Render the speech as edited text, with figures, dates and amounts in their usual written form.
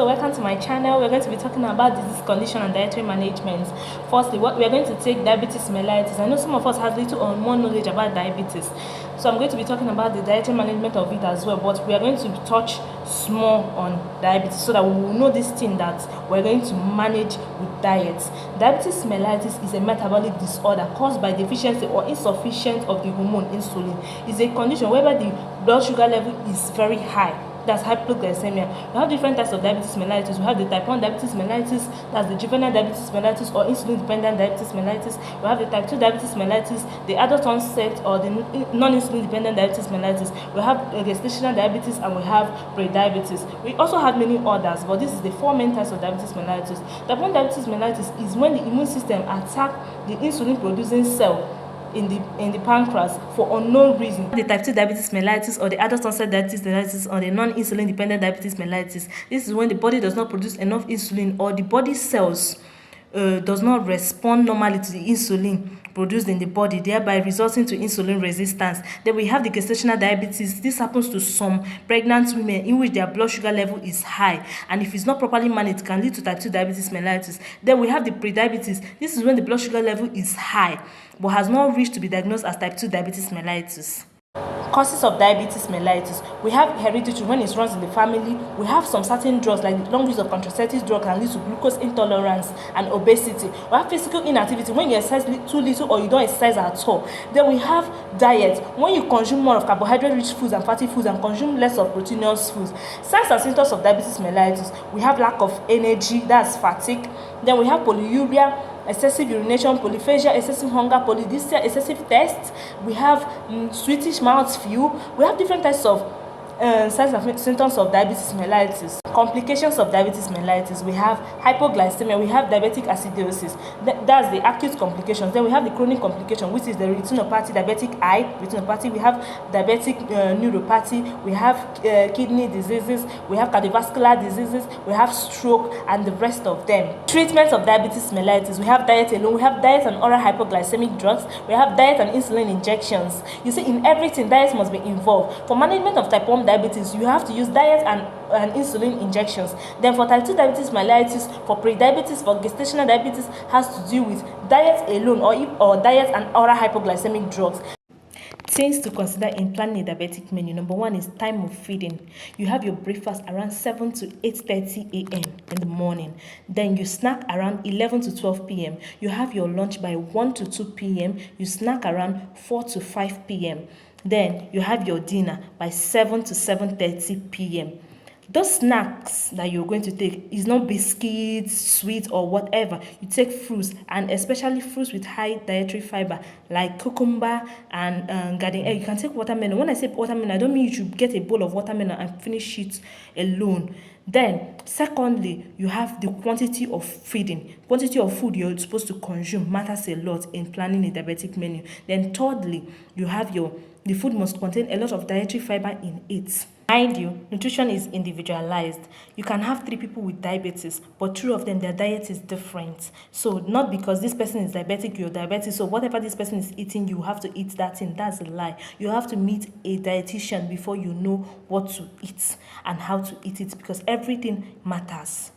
so welcome to my channel. We're going to be talking about disease condition and dietary management. Firstly, we are going to take diabetes mellitus. I know some of us have little or more knowledge about diabetes, so I'm going to be talking about the dietary management of it as well, but we are going to touch small on diabetes so that we will know this thing that we're going to manage with diet. Diabetes mellitus is a metabolic disorder caused by deficiency or insufficiency of the hormone insulin. It's a condition whereby the blood sugar level is very high. That's hypoglycemia. We have different types of diabetes mellitus. We have the type 1 diabetes mellitus, that's the juvenile diabetes mellitus or insulin-dependent diabetes mellitus. We have the type 2 diabetes mellitus, the adult onset or the non-insulin-dependent diabetes mellitus. We have gestational diabetes and we have pre-diabetes. We also have many others, but this is the 4 main types of diabetes mellitus. Type 1 diabetes mellitus is when the immune system attacks the insulin-producing cell in the pancreas for unknown reason. The type 2 diabetes mellitus or the adult onset diabetes mellitus or the non-insulin dependent diabetes mellitus. This is when the body does not produce enough insulin or the body cells does not respond normally to the insulin produced in the body, thereby resulting to insulin resistance. Then we have the gestational diabetes. This happens to some pregnant women in which their blood sugar level is high, and if it's not properly managed, it can lead to type 2 diabetes mellitus. Then we have the pre-diabetes. This is when the blood sugar level is high but has not reached to be diagnosed as type 2 diabetes mellitus. Causes of diabetes mellitus. We have hereditary when it runs in the family. We have some certain drugs like long use of contraceptive drugs can lead to glucose intolerance and obesity. We have physical inactivity when you exercise too little or you don't exercise at all. Then we have diet when you consume more of carbohydrate rich foods and fatty foods and consume less of proteinous foods. Signs and symptoms of diabetes mellitus. We have lack of energy, that's fatigue. Then we have polyuria, excessive urination, polyphagia, excessive hunger, polydipsia, excessive thirst. We have sweetish mouth feel. We have different types of signs and symptoms of diabetes mellitus. Complications of diabetes mellitus. We have hypoglycemia, we have diabetic acidosis, that's the acute complications. Then we have the chronic complication, which is the retinopathy, diabetic eye retinopathy. We have diabetic neuropathy, we have kidney diseases, we have cardiovascular diseases, we have stroke, and the rest of them. Treatment of diabetes mellitus. We have diet alone, we have diet and oral hypoglycemic drugs, we have diet and insulin injections. You see, in everything, diet must be involved. For management of type 1 diabetes, you have to use diet and insulin injections. Then for type 2 diabetes mellitus, for pre-diabetes, for gestational diabetes, has to do with diet alone or diet and oral hypoglycemic drugs. Things to consider in planning a diabetic menu. Number 1 is time of feeding. You have your breakfast around 7 to 8:30 a.m. in the morning. Then you snack around 11 to 12 p.m. You have your lunch by 1 to 2 p.m. You snack around 4 to 5 p.m. Then you have your dinner by 7 to 7:30 p.m. Those snacks that you're going to take is not biscuits, sweets, or whatever. You take fruits, and especially fruits with high dietary fiber like cucumber and garden egg. You can take watermelon. When I say watermelon, I don't mean you should get a bowl of watermelon and finish it alone. Then, secondly, you have the quantity of feeding. Quantity of food you're supposed to consume matters a lot in planning a diabetic menu. Then, thirdly, you have the food must contain a lot of dietary fiber in it. Mind you, nutrition is individualized. You can have 3 people with diabetes, but 2 of them, their diet is different. So not because this person is diabetic, you're diabetic, so whatever this person is eating, you have to eat that thing. That's a lie. You have to meet a dietitian before you know what to eat and how to eat it, because everything matters.